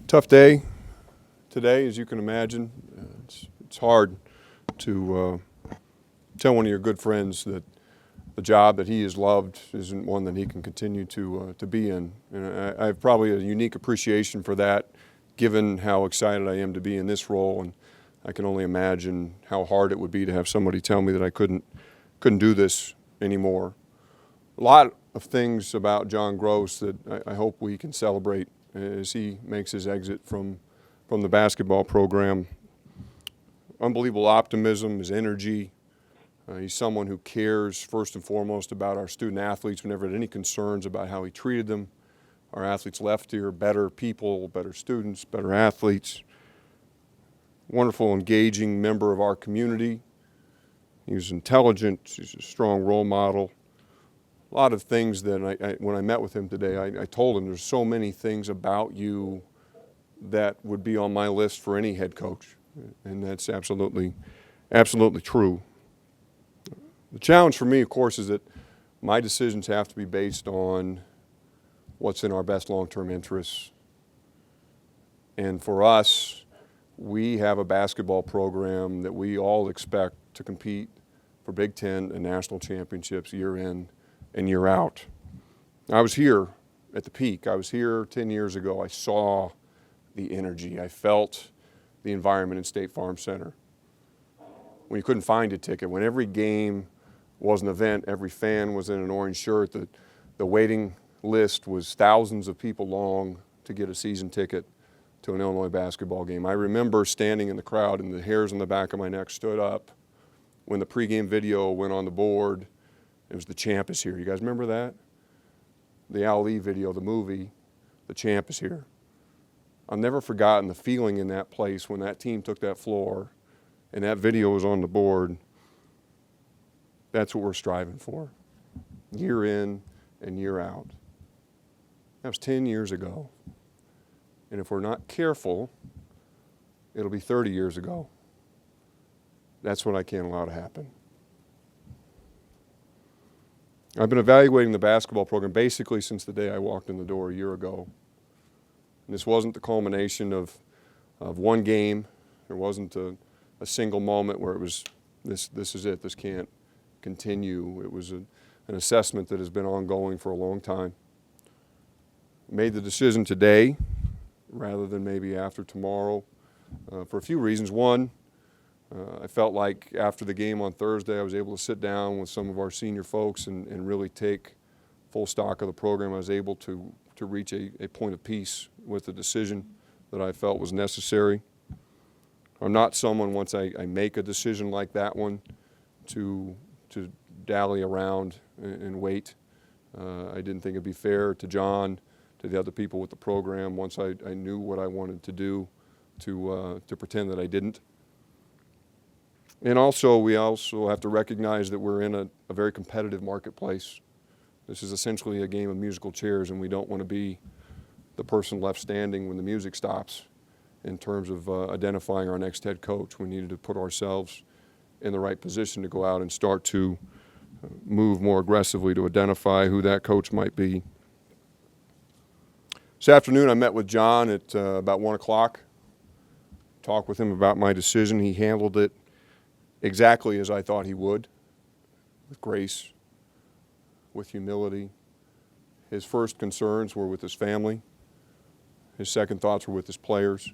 Tough day today, as you can imagine. It's hard to tell one of your good friends that the job that he has loved isn't one that he can continue to be in. And I have probably a unique appreciation for that, given how excited I am to be in this role. And I can only imagine how hard it would be to have somebody tell me that I couldn't do this anymore. A lot of things about John Groce that I hope we can celebrate as he makes his exit from the basketball program. Unbelievable optimism, his energy. He's someone who cares first and foremost about our student athletes. We never had any concerns about how he treated them. Our athletes left here better people, better students, better athletes. Wonderful, engaging member of our community. He was intelligent. He's a strong role model. A lot of things that when I met with him today, I told him there's so many things about you that would be on my list for any head coach, and that's absolutely true. The challenge for me, of course, is that my decisions have to be based on what's in our best long-term interests. And for us, we have a basketball program that we all expect to compete for Big Ten and national championships year in and year out. I was here at the peak. I was here 10 years ago. I saw the energy. I felt the environment in State Farm Center. When you couldn't find a ticket, when every game was an event, every fan was in an orange shirt, the waiting list was thousands of people long to get a season ticket to an Illinois basketball game. I remember standing in the crowd and the hairs on the back of my neck stood up when the pregame video went on the board. It was "The Champ is Here." You guys remember that? The Ali video, the movie, "The Champ is Here." I've never forgotten the feeling in that place when that team took that floor and that video was on the board. That's what we're striving for, year in and year out. That was 10 years ago. And if we're not careful, it'll be 30 years ago. That's what I can't allow to happen. I've been evaluating the basketball program basically since the day I walked in the door a year ago. And this wasn't the culmination of one game. There wasn't a single moment where it was, this is it, this can't continue. It was an assessment that has been ongoing for a long time. Made the decision today rather than maybe after tomorrow for a few reasons. One, I felt like after the game on Thursday, I was able to sit down with some of our senior folks and really take full stock of the program. I was able to reach a point of peace with the decision that I felt was necessary. I'm not someone, once I make a decision like that one, to dally around and wait. I didn't think it'd be fair to John, to the other people with the program, once I knew what I wanted to do, to pretend that I didn't. And also, we also have to recognize that we're in a very competitive marketplace. This is essentially a game of musical chairs, and we don't want to be the person left standing when the music stops in terms of identifying our next head coach. We needed to put ourselves in the right position to go out and start to move more aggressively to identify who that coach might be. This afternoon, I met with John at about 1 o'clock, talked with him about my decision. He handled it exactly as I thought he would, with grace, with humility. His first concerns were with his family. His second thoughts were with his players.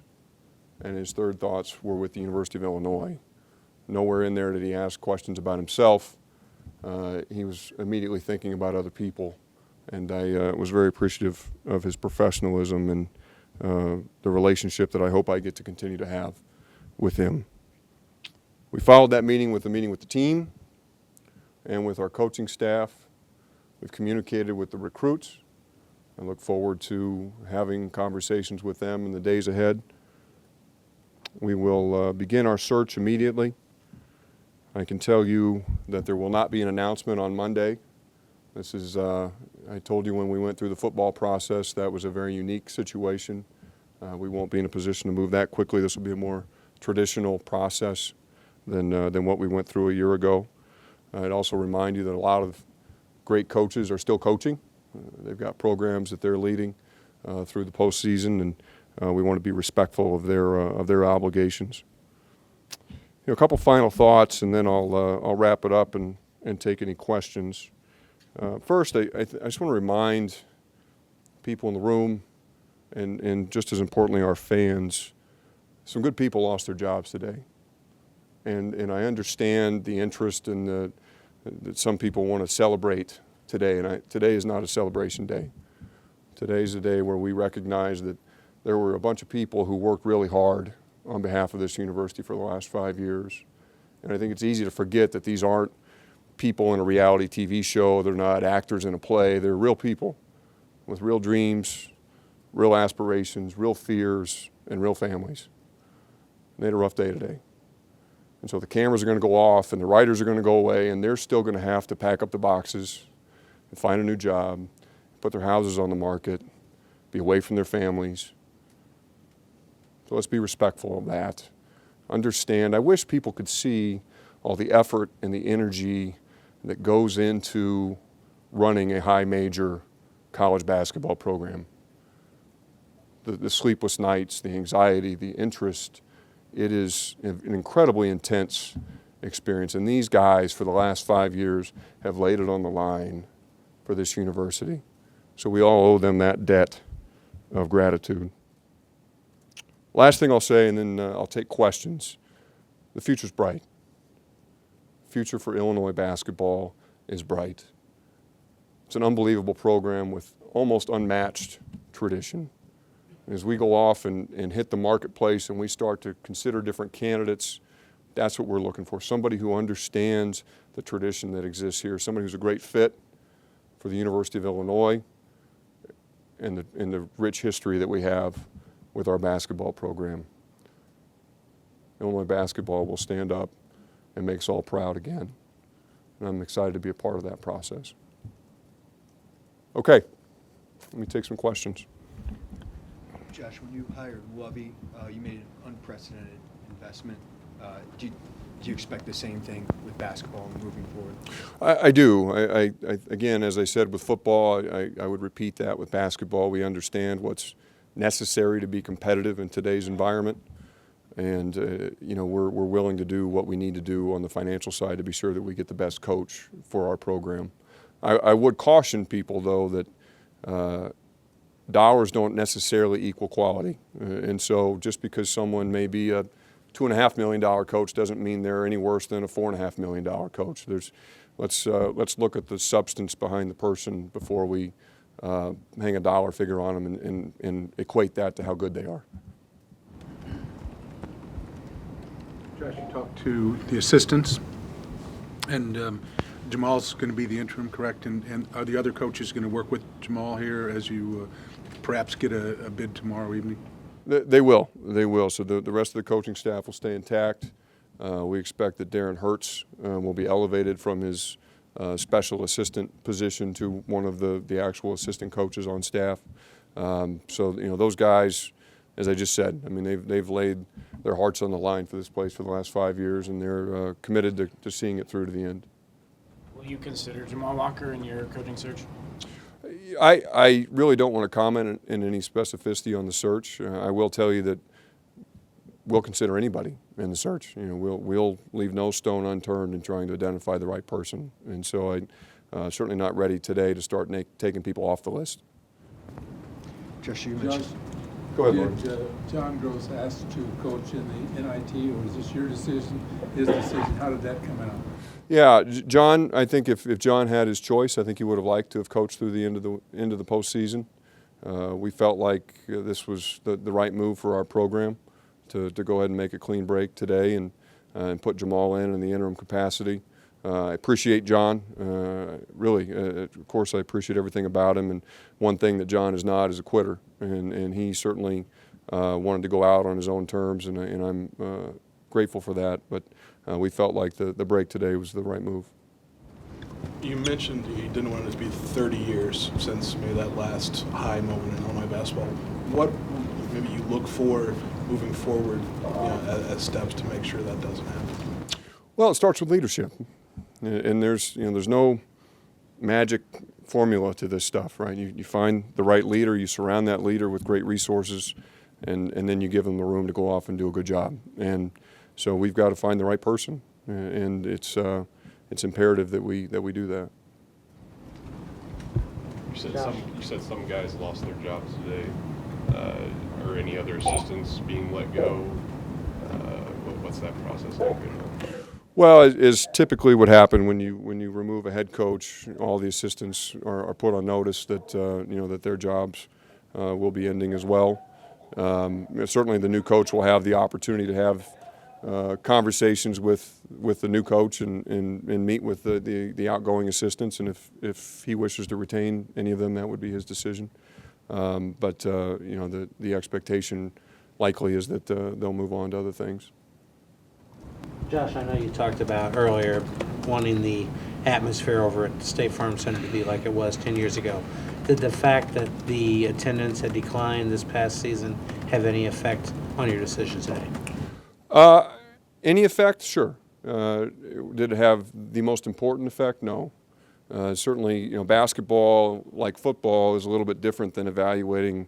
And his third thoughts were with the University of Illinois. Nowhere in there did he ask questions about himself. He was immediately thinking about other people. And I was very appreciative of his professionalism and the relationship that I hope I get to continue to have with him. We followed that meeting with the team and with our coaching staff. We've communicated with the recruits. I look forward to having conversations with them in the days ahead. We will begin our search immediately. I can tell you that there will not be an announcement on Monday. This is, I told you when we went through the football process, that was a very unique situation. We won't be in a position to move that quickly. This will be a more traditional process than what we went through a year ago. I'd also remind you that a lot of great coaches are still coaching. They've got programs that they're leading through the postseason, and we want to be respectful of their obligations. A couple final thoughts, and then I'll wrap it up and take any questions. First, I just want to remind people in the room, and just as importantly, our fans, some good people lost their jobs today. And I understand the interest in that some people want to celebrate today, and today is not a celebration day. Today is a day where we recognize that there were a bunch of people who worked really hard on behalf of this university for the last 5 years. And I think it's easy to forget that these aren't people in a reality TV show. They're not actors in a play. They're real people with real dreams, real aspirations, real fears, and real families. And they had a rough day today. And so the cameras are going to go off and the writers are going to go away, and they're still going to have to pack up the boxes and find a new job, put their houses on the market, be away from their families. So let's be respectful of that. Understand, I wish people could see all the effort and the energy that goes into running a high major college basketball program. The sleepless nights, the anxiety, the interest, it is an incredibly intense experience. And these guys, for the last 5 years, have laid it on the line for this university. So we all owe them that debt of gratitude. Last thing I'll say, and then I'll take questions. The future's bright. The future for Illinois basketball is bright. It's an unbelievable program with almost unmatched tradition. As we go off and hit the marketplace and we start to consider different candidates, that's what we're looking for. Somebody who understands the tradition that exists here, somebody who's a great fit for the University of Illinois and the rich history that we have with our basketball program. Illinois basketball will stand up and make us all proud again. And I'm excited to be a part of that process. Okay, let me take some questions. Josh, when you hired Lovey, you made an unprecedented investment. Do you expect the same thing with basketball moving forward? I do. I again, as I said with football, I would repeat that with basketball. We understand what's necessary to be competitive in today's environment, and we're willing to do what we need to do on the financial side to be sure that we get the best coach for our program. I would caution people, though, that dollars don't necessarily equal quality, and so just because someone may be a $2.5 million coach doesn't mean they're any worse than a $4.5 million coach. Let's look at the substance behind the person before we hang a dollar figure on them and equate that to how good they are. Josh, you talked to the assistants, and Jamal's going to be the interim, correct? And are the other coaches going to work with Jamal here as you perhaps get a bid tomorrow evening? They will. So the rest of the coaching staff will stay intact. We expect that Darren Hertz will be elevated from his special assistant position to one of the actual assistant coaches on staff. So those guys, as I just said, I mean they've laid their hearts on the line for this place for the last 5 years, and they're committed to seeing it through to the end. Will you consider Jamal Walker in your coaching search? I really don't want to comment in any specificity on the search. I will tell you that we'll consider anybody in the search. We'll leave no stone unturned in trying to identify the right person. And so I'm certainly not ready today to start taking people off the list. Josh, you mentioned. Go ahead, Did John Groce ask to coach in the NIT, or was this your decision, his decision? How did that come out? Yeah, John, I think if John had his choice, I think he would have liked to have coached through the end of the postseason. We felt like this was the right move for our program to go ahead and make a clean break today and put Jamal in the interim capacity. I appreciate John, really. Of course, I appreciate everything about him. And one thing that John is not is a quitter, and he certainly wanted to go out on his own terms, and I'm grateful for that. But we felt like the break today was the right move. You mentioned you didn't want it to be 30 years since maybe that last high moment in Illinois basketball. What maybe you look for moving forward as steps to make sure that doesn't happen? Well, it starts with leadership, and there's no magic formula to this stuff, right? You find the right leader, you surround that leader with great resources, and then you give them the room to go off and do a good job. And so we've got to find the right person, and it's imperative that we do that. You said some guys lost their jobs today, or any other assistants being let go. What's that process like? Well, is typically what happened when you remove a head coach. All the assistants are put on notice that that their jobs will be ending as well. Certainly, the new coach will have the opportunity to have conversations with the new coach and meet with the outgoing assistants, and if he wishes to retain any of them, that would be his decision. But the expectation likely is that they'll move on to other things. Josh, I know you talked about earlier wanting the atmosphere over at State Farm Center to be like it was 10 years ago. Did the fact that the attendance had declined this past season have any effect on your decision today? Any effect? Sure. Did it have the most important effect? No. Certainly, basketball, like football, is a little bit different than evaluating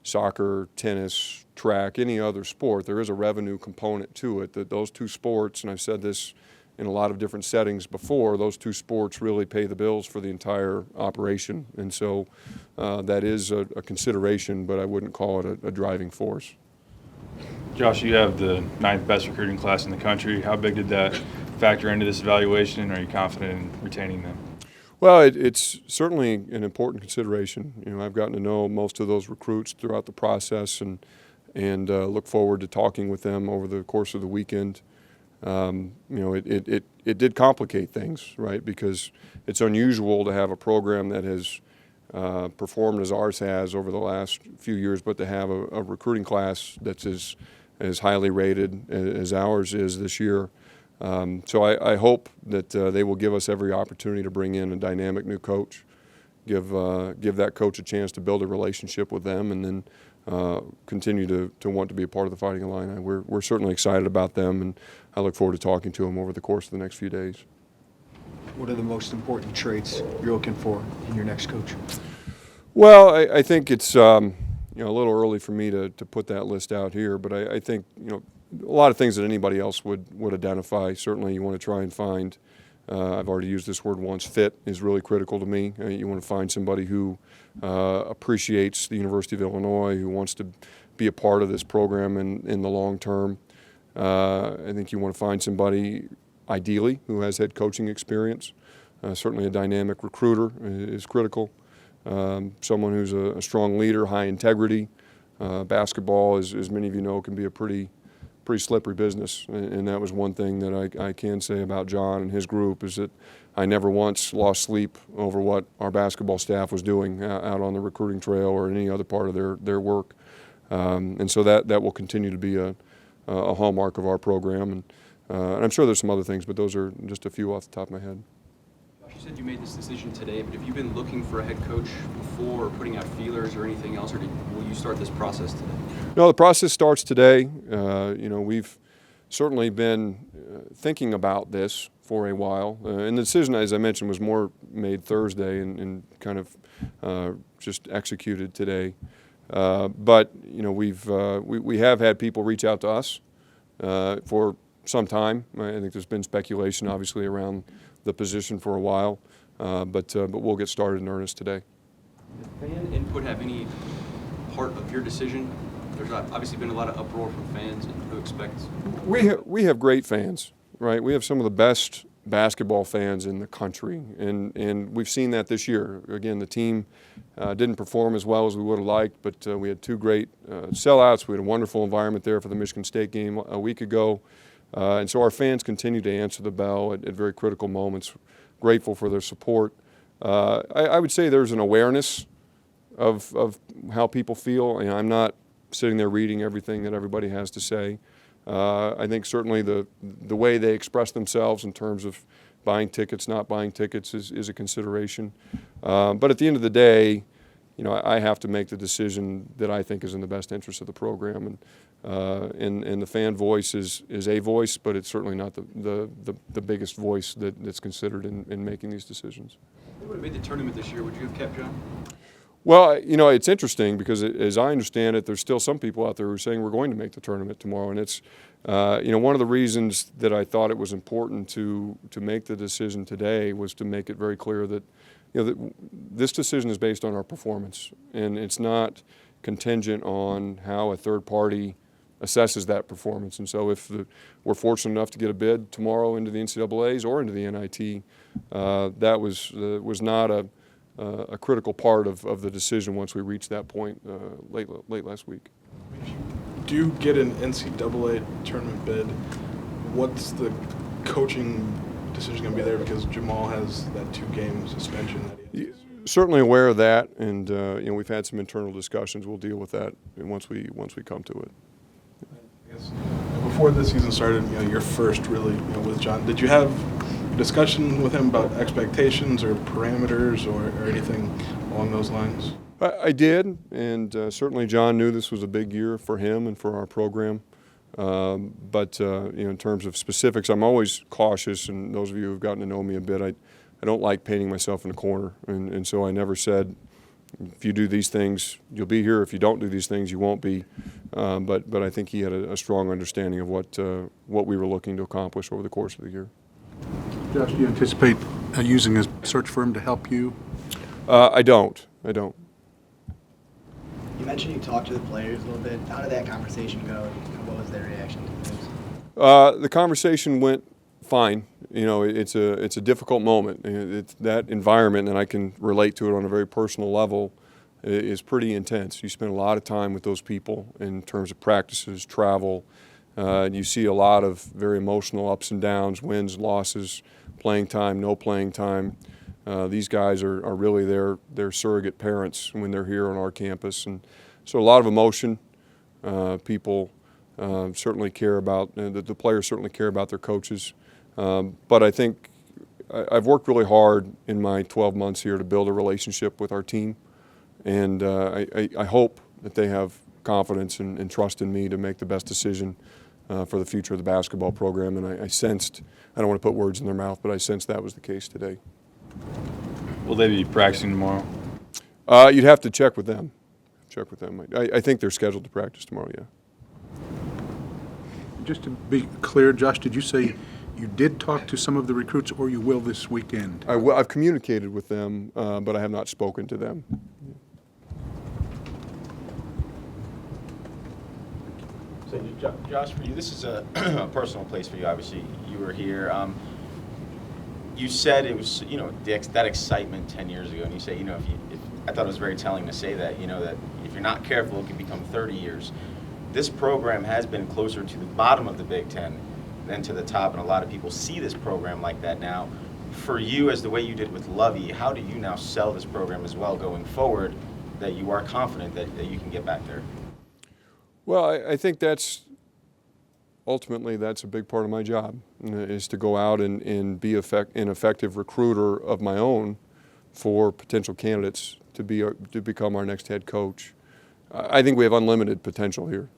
soccer, tennis, track, any other sport. There is a revenue component to it, that those two sports, and I've said this in a lot of different settings before, those two sports really pay the bills for the entire operation. And so that is a consideration, but I wouldn't call it a driving force. Josh, you have the 9th best recruiting class in the country. How big did that factor into this evaluation? Are you confident in retaining them? Well, it's certainly an important consideration. I've gotten to know most of those recruits throughout the process, and look forward to talking with them over the course of the weekend. It did complicate things, right? Because it's unusual to have a program that has performed as ours has over the last few years, but to have a recruiting class that's as highly rated as ours is this year. So I hope that they will give us every opportunity to bring in a dynamic new coach, give that coach a chance to build a relationship with them, and then continue to want to be a part of the Fighting Illini. We're certainly excited about them, and I look forward to talking to them over the course of the next few days. What are the most important traits you're looking for in your next coach? Well, I think it's a little early for me to put that list out here, but I think a lot of things that anybody else would identify. Certainly you want to try and find, I've already used this word once, fit is really critical to me. You want to find somebody who appreciates the University of Illinois, who wants to be a part of this program in the long term. I think you want to find somebody, ideally, who has head coaching experience. Certainly a dynamic recruiter is critical. Someone who's a strong leader, high integrity. Basketball, as many of you know, can be a pretty slippery business, and that was one thing that I can say about John and his group, is that I never once lost sleep over what our basketball staff was doing out on the recruiting trail or in any other part of their work. And so that will continue to be a hallmark of our program, and I'm sure there's some other things, but those are just a few off the top of my head. You said you made this decision today, but have you been looking for a head coach before, or putting out feelers or anything else, or will you start this process today? No, the process starts today. We've certainly been thinking about this for a while, and the decision, as I mentioned, was more made Thursday and kind of just executed today. But we have had people reach out to us for some time. I think there's been speculation, obviously, around the position for a while, but we'll get started in earnest today. Does fan input have any part of your decision? There's obviously been a lot of uproar from fans, and who expects? We have great fans, right? We have some of the best basketball fans in the country, and we've seen that this year. Again, the team didn't perform as well as we would have liked, but we had two great sellouts. We had a wonderful environment there for the Michigan State game a week ago. And so our fans continue to answer the bell at very critical moments. Grateful for their support. I would say there's an awareness of how people feel. I'm not sitting there reading everything that everybody has to say. I think certainly the way they express themselves in terms of buying tickets, not buying tickets is a consideration. But at the end of the day, I have to make the decision that I think is in the best interest of the program. And the fan voice is a voice, but it's certainly not the biggest voice that's considered in making these decisions. If you would have made the tournament this year, would you have kept John? Well, it's interesting because as I understand it, there's still some people out there who are saying we're going to make the tournament tomorrow. And it's, one of the reasons that I thought it was important to make the decision today was to make it very clear that, that this decision is based on our performance. And it's not contingent on how a third party assesses that performance. And so if we're fortunate enough to get a bid tomorrow into the NCAAs or into the NIT, that was not a critical part of the decision once we reached that point late last week. If you do get an NCAA tournament bid, what's the coaching decision going to be there? Because Jamal has that 2-game suspension that he has. Certainly aware of that, and we've had some internal discussions. We'll deal with that once we come to it. I guess before the season started, your first really with John, did you have discussion with him about expectations or parameters or anything along those lines? I did, and certainly John knew this was a big year for him and for our program. But in terms of specifics, I'm always cautious, and those of you who've gotten to know me a bit, I don't like painting myself in a corner, and so I never said, if you do these things, you'll be here. If you don't do these things, you won't be. But I think he had a strong understanding of what we were looking to accomplish over the course of the year. Josh, do you anticipate using a search firm to help you? I don't. You mentioned you talked to the players a little bit. How did that conversation go, and what was their reaction to things? The conversation went fine. It's a difficult moment. It's that environment, and I can relate to it on a very personal level, is pretty intense. You spend a lot of time with those people in terms of practices, travel. You see a lot of very emotional ups and downs, wins, losses, playing time, no playing time. These guys are really their surrogate parents when they're here on our campus, and so a lot of emotion. People certainly care about, the players certainly care about their coaches. But I think I've worked really hard in my 12 months here to build a relationship with our team, and I hope that they have confidence and trust in me to make the best decision for the future of the basketball program. And I sensed, I don't want to put words in their mouth, but I sensed that was the case today. Will they be practicing tomorrow? You'd have to check with them. I think they're scheduled to practice tomorrow, yeah. Just to be clear, Josh, did you say you did talk to some of the recruits, or you will this weekend? I've communicated with them, but I have not spoken to them. So, Josh, for you, this is a personal place for you. Obviously, you were here. You said it was, that excitement 10 years ago, and you say, I thought it was very telling to say that, that if you're not careful, it can become 30 years. This program has been closer to the bottom of the Big Ten than to the top, and a lot of people see this program like that now. For you, as the way you did with Lovey, how do you now sell this program as well going forward that you are confident that you can get back there? Well, I think ultimately that's a big part of my job, is to go out and be an effective recruiter of my own for potential candidates to become our next head coach. I think we have unlimited potential here.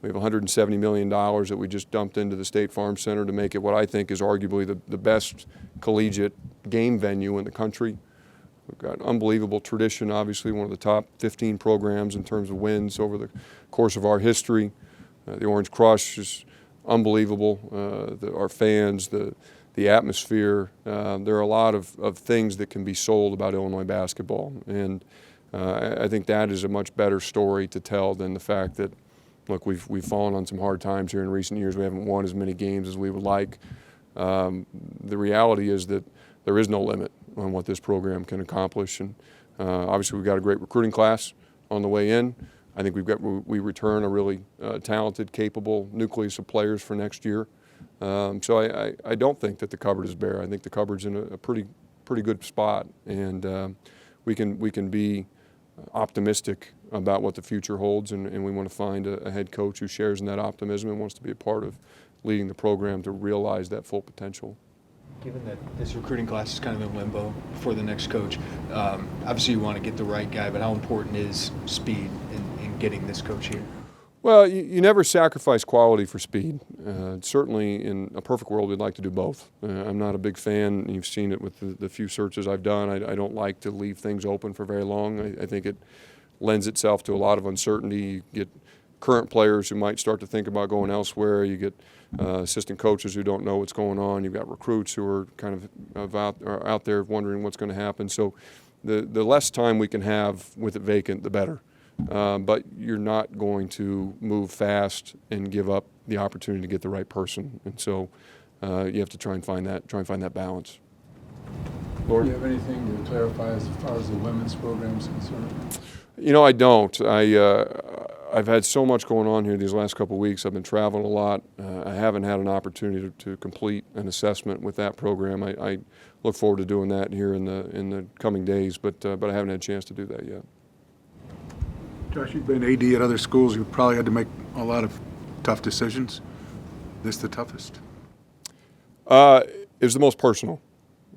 We have $170 million that we just dumped into the State Farm Center to make it what I think is arguably the best collegiate game venue in the country. We've got unbelievable tradition, obviously one of the top 15 programs in terms of wins over the course of our history. The Orange Crush is unbelievable. Our fans, the atmosphere. There are a lot of things that can be sold about Illinois basketball, and I think that is a much better story to tell than the fact that, look, we've fallen on some hard times here in recent years. We haven't won as many games as we would like. The reality is that there is no limit on what this program can accomplish, and obviously we've got a great recruiting class on the way in. I think we return a really talented, capable nucleus of players for next year. So I don't think that the cupboard is bare. I think the cupboard's in a pretty good spot, and we can be optimistic about what the future holds, and we want to find a head coach who shares in that optimism and wants to be a part of leading the program to realize that full potential. Given that this recruiting class is kind of in limbo for the next coach, obviously you want to get the right guy, but how important is speed in getting this coach here? Well, you never sacrifice quality for speed. Certainly, in a perfect world, we'd like to do both. I'm not a big fan. You've seen it with the few searches I've done. I don't like to leave things open for very long. I think it lends itself to a lot of uncertainty. You get current players who might start to think about going elsewhere. You get assistant coaches who don't know what's going on. You've got recruits who are kind of out there wondering what's going to happen. So the less time we can have with it vacant, the better. But you're not going to move fast and give up the opportunity to get the right person, and so you have to try and find that balance. Do you have anything to clarify as far as the women's program is concerned? You know, I don't. I've had so much going on here these last couple of weeks. I've been traveling a lot. I haven't had an opportunity to complete an assessment with that program. I look forward to doing that here in the coming days, but I haven't had a chance to do that yet. Josh, you've been AD at other schools. You've probably had to make a lot of tough decisions. This the toughest? It was the most personal.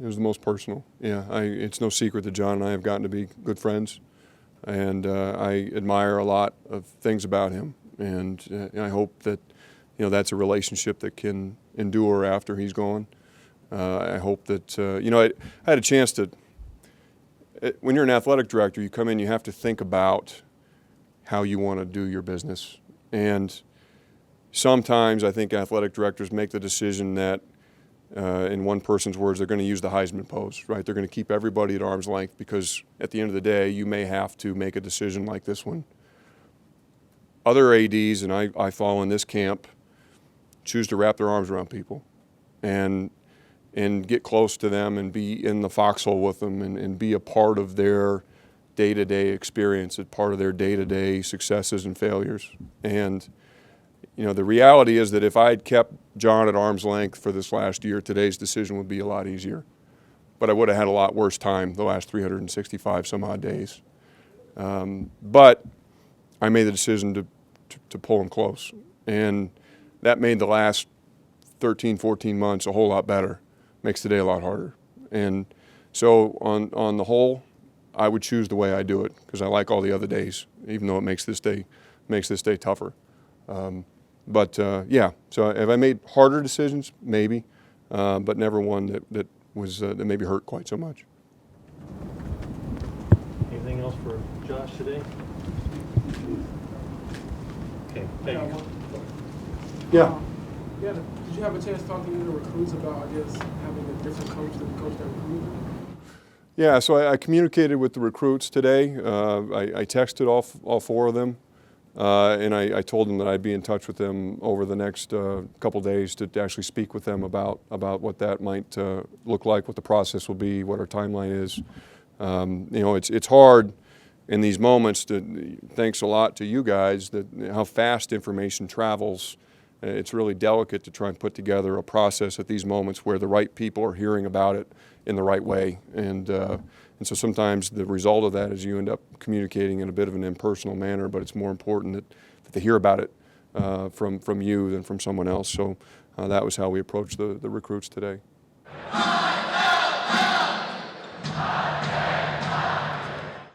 It was the most personal. Yeah, it's no secret that John and I have gotten to be good friends, and I admire a lot of things about him. And I hope that that's a relationship that can endure after he's gone. I hope that I had a chance to. When you're an athletic director, you come in, you have to think about how you want to do your business. And sometimes I think athletic directors make the decision that, in one person's words, they're going to use the Heisman pose, right? They're going to keep everybody at arm's length because at the end of the day, you may have to make a decision like this one. Other ADs, and I fall in this camp, choose to wrap their arms around people and get close to them and be in the foxhole with them and be a part of their day-to-day experience, as part of their day-to-day successes and failures. And the reality is that if I'd kept John at arm's length for this last year, today's decision would be a lot easier. But I would have had a lot worse time the last 365 some odd days. But I made the decision to pull him close. And that made the last 13, 14 months a whole lot better. Makes today a lot harder. And so on the whole, I would choose the way I do it because I like all the other days, even though it makes this day tougher. Yeah, so have I made harder decisions? Maybe, but never one that maybe hurt quite so much. Anything else for Josh today? Okay, thank you. Yeah. Yeah, did you have a chance to talk to any of the recruits about, I guess, having a different coach than the coach that recruited them? Yeah, so I communicated with the recruits today. I texted all four of them, and I told them that I'd be in touch with them over the next couple days to actually speak with them about what that might look like, what the process will be, what our timeline is. It's hard in these moments. Thanks a lot to you guys that how fast information travels. It's really delicate to try and put together a process at these moments where the right people are hearing about it in the right way. And so sometimes the result of that is you end up communicating in a bit of an impersonal manner, but it's more important that they hear about it from you than from someone else. So that was how we approached the recruits today.